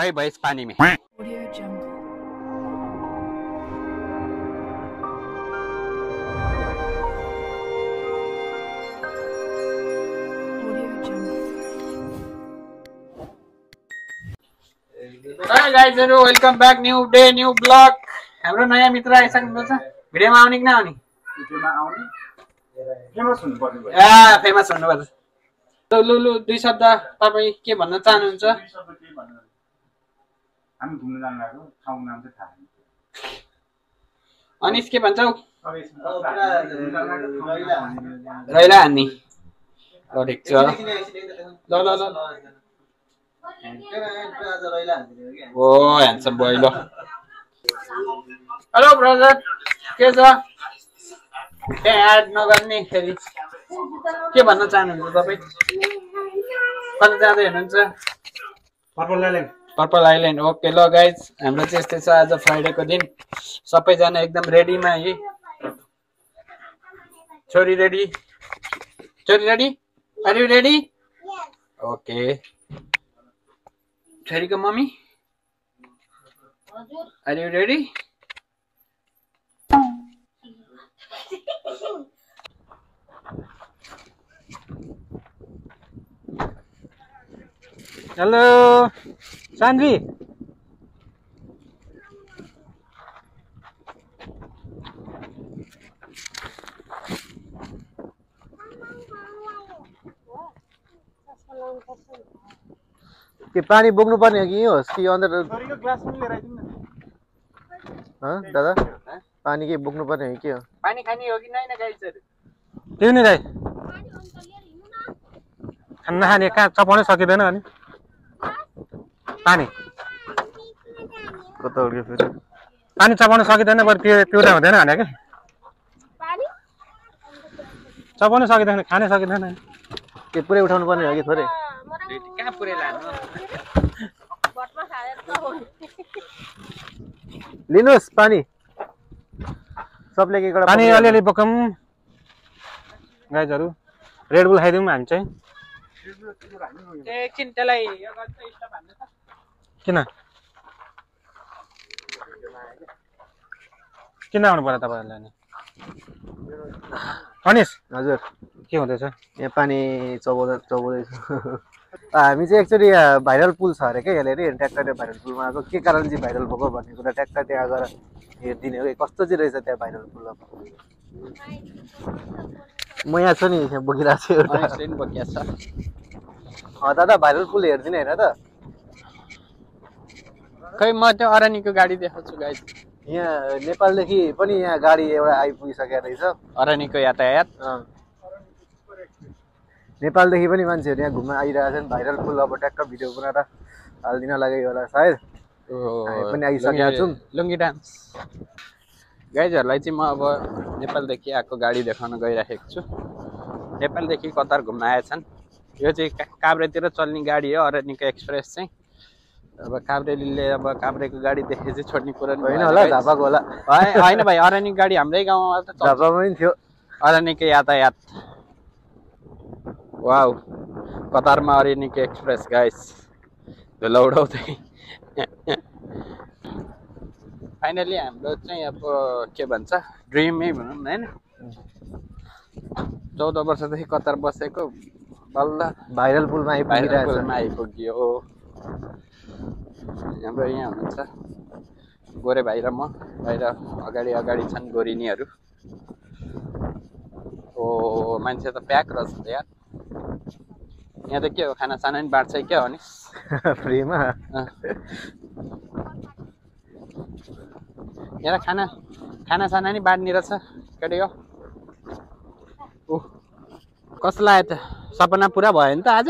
वही भैंस पानी में। Hi guys, welcome back, new day, new vlog. हाम्रो नयाँ मित्र आइसक्नु छ। भिडियोमा आउने कि नआउने? भिडियोमा आउने। फेमस हुनुपर्छ। फेमस हुनुपर्छ। लु दुई शब्द तपाई के भन्न चाहनुहुन्छ? हामी घुम्न जान लागेको ठाउँ नाम चाहिँ थाहा छैन। अनिस के भन्छौ? रैला हान्नी। ल ठिक छ। ल ओ ह्यान्डसम बोय ल। हेलो ब्रदर, के छ? एड नगर्ने फेरि के भन्न चाहनुहुन्छ तपाईँ? कता जाँदै हुनुहुन्छ? Purple island. ओके ल गाइज, हाम्रो चाहिँ यस्तै छ। आज फ्राइडेको दिन सबैजना एकदम रेडीमा है। छोरी रेडी? छोरी ready? Are you ready? Okay. छोरीको mummy are you ready? Hello Saanvi, के पानी बोक्नु पर्ने हो कि यो होस् कि अन्दर? दादा पानी के बोक्नु पर्ने हो कि हो? पानी खाने हो कि नाइ न गाइजहरु? त्यो नि दाइ खाना खाने कहाँ चपाउनै सकिँदैन अनि पानी कता उड्यो फेरि? पानी चपाउन सकिँदैन, बरु पिउँदा हुँदैन भने के चपाउन सकिँदैन, खानै सकिँदैन। के पुरै उठाउनु पर्ने हो कि थोरै? कहाँ पुरै लानु? लिनुहोस् पानी सबले के एउटा पानी अलिअलि बोकौँ गाइजहरु। रेड बुल खाइदिउँ हामी चाहिँ। एकछिन त्यसलाई यो गर्छ स्टप हान्नु त। किन आउनु पर्यो तपाईहरुलाई नि? अनिस हजुर के हुँदैछ? यहाँ पानी चबाउँदैछ। हामी चाहिँ एक्चुअली यहाँ भाइरल पुल छ अरे क्या, यसले नि ट्याक्टर भाइरल पुलमा आएको। के कारण चाहिँ भाइरल भएको भन्ने कुरा ट्याक्टर त्यहाँ गएर हेरिदिने हो कि कस्तो चाहिँ रहेछ त्यहाँ भाइरल पुल। म यहाँ छु नि, यहाँ बोकिरहेको छु एउटा। दादा भाइरल पुल हेरिदिने होइन त? खै म त्यो अरानीको गाडी देखाउँछु गाइस। यहाँ नेपालदेखि पनि यहाँ गाडी एउटा आइपुगिसकेको रहेछ। अरानीको यातायात। नेपालदेखि पनि मान्छेहरू यहाँ घुम्न आइरहेछन्। भाइरल पुल अब ट्याक्क भिडियो बनाएर हालिदिन लाग्यो होला सायद। हामी पनि आइसकेका छौँ। लुङ्गी डान्स गाइजहरूलाई चाहिँ म अब नेपालदेखि आएको गाडी देखाउन गइराखेको छु। नेपालदेखि कतार घुम्न आएछन्। यो चाहिँ काभ्रेतिर चल्ने गाडी हो, अरानीको एक्सप्रेस चाहिँ। अब काभ्रेलीले अब काभ्रेको गाडी देखेपछि छोड्ने कुरा होइन होला, झापाको होला। होइन भाइ, अरानीको गाडी हाम्रै गाउँमा त झापामै थियो अरानीको यातायात। वाउ, कतारमा अरानीको एक्सप्रेस गाइस धुलो उडाउँदै। फाइनली हाम्रो चाहिँ अब के भन्छ ड्रिमै भनौँ न होइन। 14 वर्षदेखि कतार बसेको बल्ल भाइरल पुलमा आइपुग्यो। हाम्रो यहाँ हुनुहुन्छ गोरे भाइ र म, बाहिर अगाडि छन् गोरिनीहरू। ओ मान्छे त प्याक रहेछ त यार। यहाँ त के हो, खाना साना नि बाँड्छ क्या हो नि फ्रीमा? यहाँ खाना साना नि बाँड्ने रहेछ केटी हो। कस्तो लाग्यो त? सपना पुरा भयो नि त आज।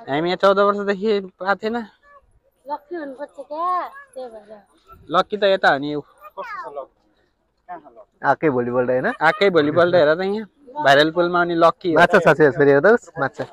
हामी यहाँ 14 वर्षदेखि पाएको थिएन। लक्की त यता हो नि। आकै भोलिपल्ट होइन? आकै भोलिपल्ट हेर त यहाँ भाइरल पुलमा आउने लक्की माछा छ फेरि हेर्नुहोस् माछा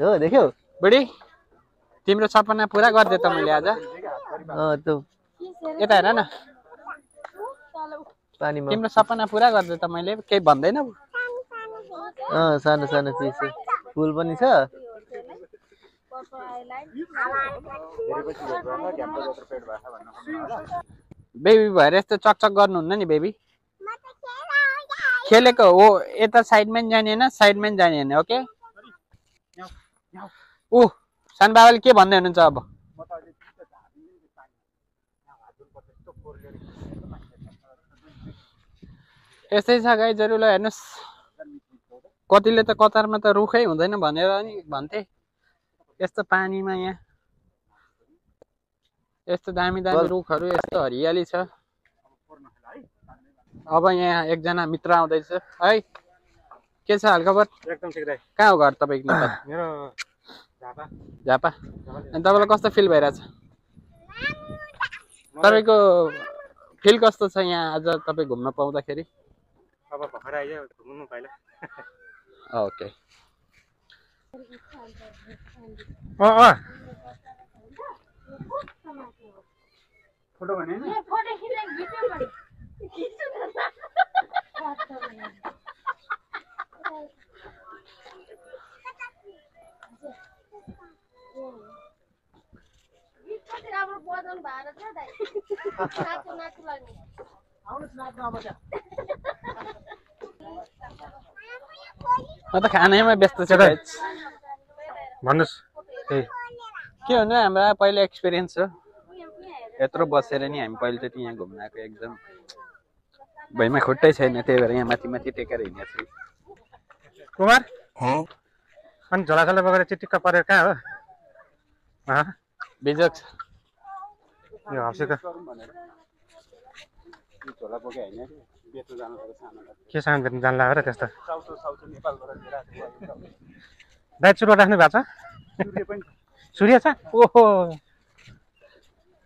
हो। देख्यौ बुढी, तिम्रो सपना पुरा गरिदिए त मैले आज। यता हेर न, पानीमा तिम्रो सपना पुरा गरिदिए त मैले। केही भन्दैन? सानो सानो चिज फुल पनि छ। बेबी भएर यस्तो चकचक गर्नुहुन्न नि बेबी खेलेको हो यता साइडमा नि जाने होइन साइडमा नि जाने होइन ओके ऊ सानो बाबाले के भन्दै हुनुहुन्छ अब यस्तै छ गाइजहरू ल हेर्नुहोस् कतिले त कतारमा त रुखै हुँदैन भनेर नि भन्थे यस्तो पानीमा यहाँ यस्तो दामी दामी रुखहरू यस्तो हरियाली छ अब यहाँ एकजना मित्र आउँदैछ है के छ हालखबर एकदम ठिक दाइ कहाँ हो घर तपाईँको नेपाल मेरो झापा झापा अनि तपाईँलाई कस्तो फिल भइरहेछ तपाईँको फिल कस्तो छ यहाँ आज तपाईँ घुम्न पाउँदाखेरि अब भर्खर आइयो घुम्नु पहिला ओके फोटो भने म त खानैमा व्यस्त छु भन्नुहोस् के भन्नु हाम्रो पहिलो एक्सपिरियन्स हो यत्रो बसेर नि हामी पहिलोचोटि यहाँ घुम्न आएको एकदम भैमा खुट्टै छैन त्यही भएर यहाँ माथि माथि टेकेर हिँडेको छु कुमार अनि झोलाझोला बगेर चिटिक्क परेर कहाँ हो बिजोक छ यो हँसेको झोला बोके होइन बेच्नु जानु पर्छ सानो के सँग बेच्नु जानु लाग्यो र त्यस्तो साउथ नेपालबाट लिएर दाइ चुरो राख्नु भएको छ सूर्य पनि सूर्य छ ओहो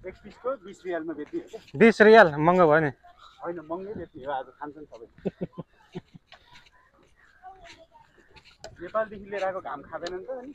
एक पिसको 20 रियालमा बेच्ने 20 रियाल महँगो भयो नि होइन महँगै बेच्ने हो आज खान्छन् सबै नेपालदेखि लिएर आएको घाम खाँदैनन् त नि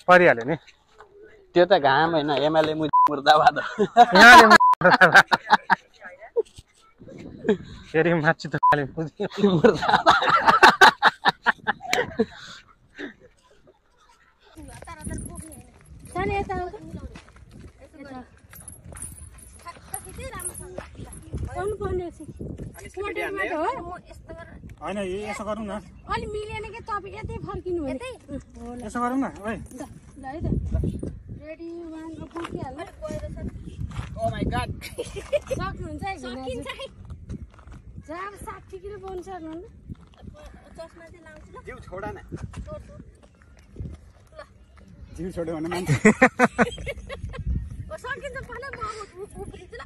परिहाल्यो नि त्यो त घाम होइन एमएलए मुर्दाबाद फेरि माछु त खाली होइन यसो गरौँ न अलि मिलेन के तपाईँ यतै फर्किनु भने यसो गरौँ न ओइ ल है त रेडी 1 फर्किहाल्नु ओ माय गॉड सक्नुहुन्छ है सकिन्छ है जब 60 किलो बोन्छ न चस्मा चाहिँ लाउँछु ल जिउ छोडा न जिउ छोड्यो भने मान्छे ओ सकिन्छ पहिला म उफ्रिन्छु ल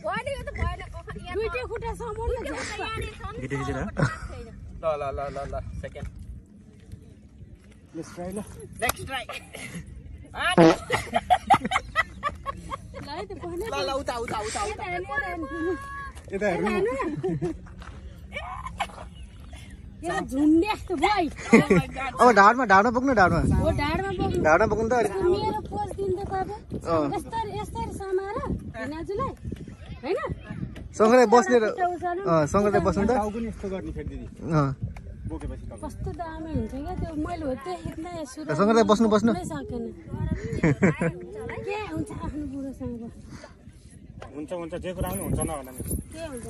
भएन त भएन दुईटै खुट्टा समाउनु न भिडियो खिचेर ल सेकेन्ड लेट्स ट्राई ल नेक्स्ट ट्राई ल है त भएन ल उता यता हेर्नु यहाँ झुन्डे जस्तो भयो अब ढाडमा पुग्नु ढाडमा हो ढाडमा बोक्नु ढाडमा पुग्नु त अलिक मेरो पोज दिन्छ तपाईँ यस्तरी समाएर हिनाजुलाई हैन सँगै बस्ने सँगै बस्नु त टाउको नि यस्तो गर्ने फेरि दिदी बोकेपछि तपाईँ कस्तो दामी हुन्छ क्या त्यो मैले हो त्यही सुरु सँगै बस्नु सकेन के हुन्छ आफ्नो बुढोसँग हुन्छ जे कुरा आउनु हुन्छ नहोला नि के हुन्छ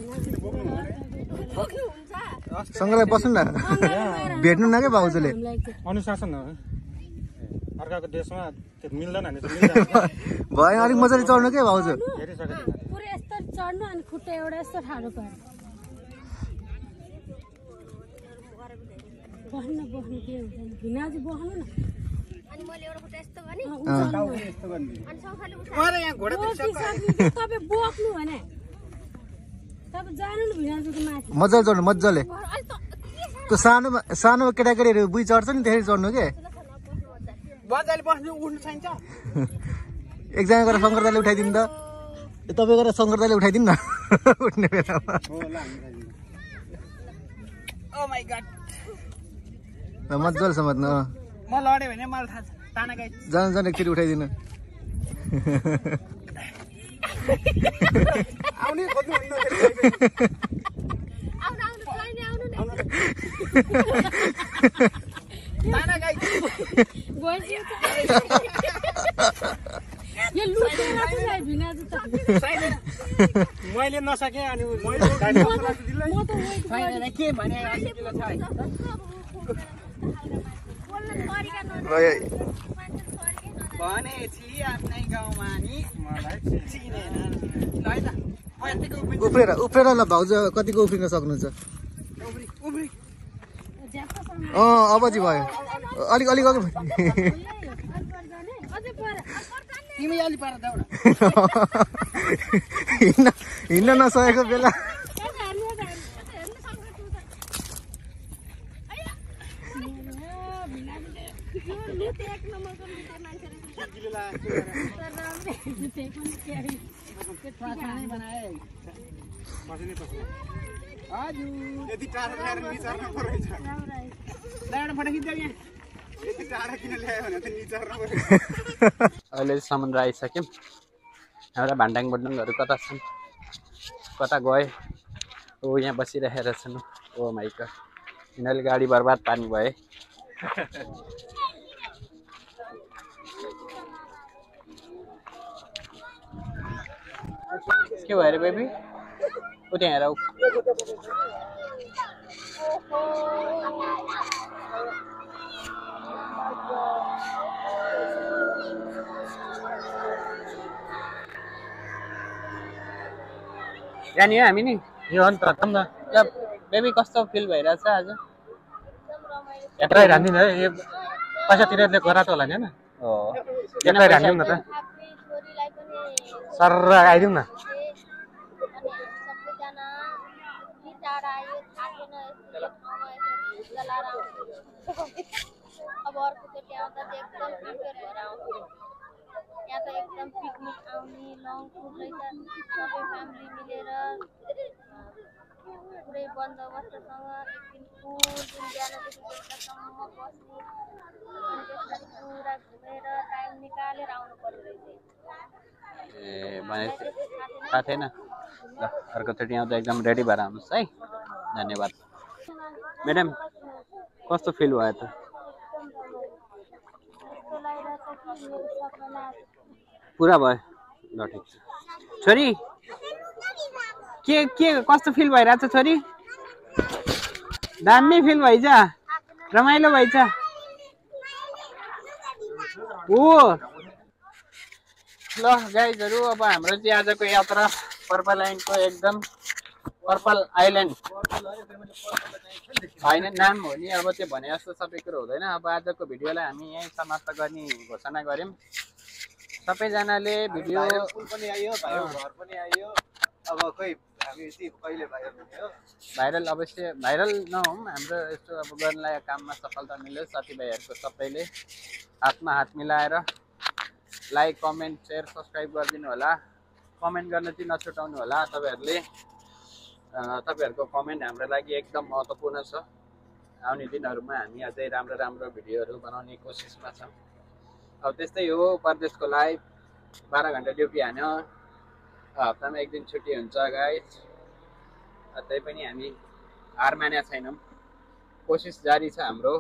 सँगै बस्नु न भेट्नु न के भाउजूले अनुशासन हो अर्काको देशमा त्यो मिल्दैन नि भयो अलिक मजाले चढ्नु के भाउजू हेरिसकेँ पुरै यस्तो चढ्नु अनि खुट्टा एउटा यस्तो ठाडो पार बस्नु के हुन्छ भिनाजु बस्नु न अनि मैले एउटा खुट्टा यस्तो गर्ने टाउको नि यस्तो गर्ने अनि सौखाले तपाईँ बोक्नु भने तपाईँ जानु न भिनाजुको माथि मजाले चढ्नु मजाले त्यो सानो केटाकेटीहरू बुइ चढ्छ नि त्यसरी चढ्नु के मजाले बस्नु उठ्नु चाहिन्छ एकजना गरेर शङ्करदाले उठाइदिनु त तपाईँ गरेर शङ्करदाले उठाइदिनु न उठ्ने बेलामा हो ल हामी ओ माय गॉड मजाले समात्नु म लडे भने मलाई थाहा छ ताना गाई जान एकचोटि उठाइदिनु आउने खोज्नु हुन्न आउनु आउनु आउनु ताना मैले नसके अनि मैले म त वेट के भने 80 किलो छ है बोल्न तरिका नजाने मान्छे तरिकै नजाने भनेछि आफ्नै गाउँमा नि मलाई चिनेन ल है त म यतिको उफ्रेर ल भाउजू कतिको उफ्रिन सक्नुहुन्छ अब चाहिँ भयो अलिक अलिक अघि अझै पर तिमी अलि पर जाऊ न हिँड्न नसकेको बेला यति टाढा ल्याएर निचार्न परेछ यति टाढा किन ल्यायो भने त निचार्न परेछ अहिलेसम्म आइसक्यौँ हाम्रा भान्डाङ बन्डङहरू कता छन् कता गए ओ यहाँ बसिरहेका छन् ओ माइ गॉड यिनीहरूले गाडी बर्बाद पार्नु भए के भयो अरे बेबी ऊ त्यहाँ हेर जाने हो हामी नि यो अन्त न ल बेबी कस्तो फिल भइरहेछ आज एक्लै रान्दिन है एक पैसा तिरेरले गराएको होला नि होइन हो एक्लै रान्दिउँ न त छोरीलाई पनि सर आइदिउँ न सबैजना टाढा आयो थाकेन यस्तो एक ठाउँमा यसरी चलाएर आउँछु अब अर्कोचोटि आउँदा चाहिँ एकदम प्रिपेयर भएर आउँछु यहाँ त एकदम पिकनिक आउने लङ टुर रहेछ सबै फ्यामिली मिलेर पुरै बन्दोबस्तसँग एक दिन फुल दिन बिहानदेखि बेलुकासम्म बस्ने अनि त्यसपछि पुरा घुमेर टाइम निकालेर आउनु पर्ने रहेछ ए भने थाहा थिएन ल अर्कोचोटि आउँदा एकदम रेडी भएर आउनुहोस् है धन्यवाद म्याडम कस्तो फिल भयो त पुरा भयो ल ठिक छ छोरी के कस्तो फिल भइरहेछ छोरी दामी फिल भइछ रमाइलो भइछ ओ ल गाइजहरू अब हाम्रो चाहिँ आजको यात्रा पर्पल आइल्यान्डको एकदम पर्पल आइल्यान्ड होइन नाम हो नि अब त्यो भने जस्तो सबै कुरो हुँदैन अब आजको भिडियोलाई हामी यहीँ समाप्त गर्ने घोषणा गऱ्यौँ सबैजनाले भिडियो पनि आयो घर पनि आयो अब खोइ हामी कहिले भाइरल अवश्य भाइरल नहौँ हाम्रो यस्तो अब गर्न लागेको काममा सफलता मिलोस् साथीभाइहरूको सबैले हातमा हात मिलाएर लाइक कमेन्ट सेयर सब्सक्राइब गरिदिनु होला कमेन्ट गर्न चाहिँ नछुटाउनु होला तपाईँहरूको कमेन्ट हाम्रो लागि एकदम महत्त्वपूर्ण छ आउने दिनहरूमा हामी अझै राम्रो राम्रो भिडियोहरू बनाउने कोसिसमा छौँ अब त्यस्तै हो परदेशको लाइफ 12 घन्टा ड्युटी हान्यो हप्तामा एक दिन छुट्टी हुन्छ गाइस त्यही पनि हामी हार मानेका छैनौँ कोसिस जारी छ हाम्रो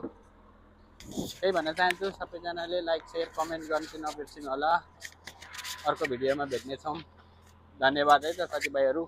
त्यही भन्न चाहन्छु सबैजनाले लाइक सेयर कमेन्ट गर्न चाहिँ नबिर्सिनु होला अर्को भिडियोमा भेट्नेछौँ धन्यवाद है त साथीभाइहरू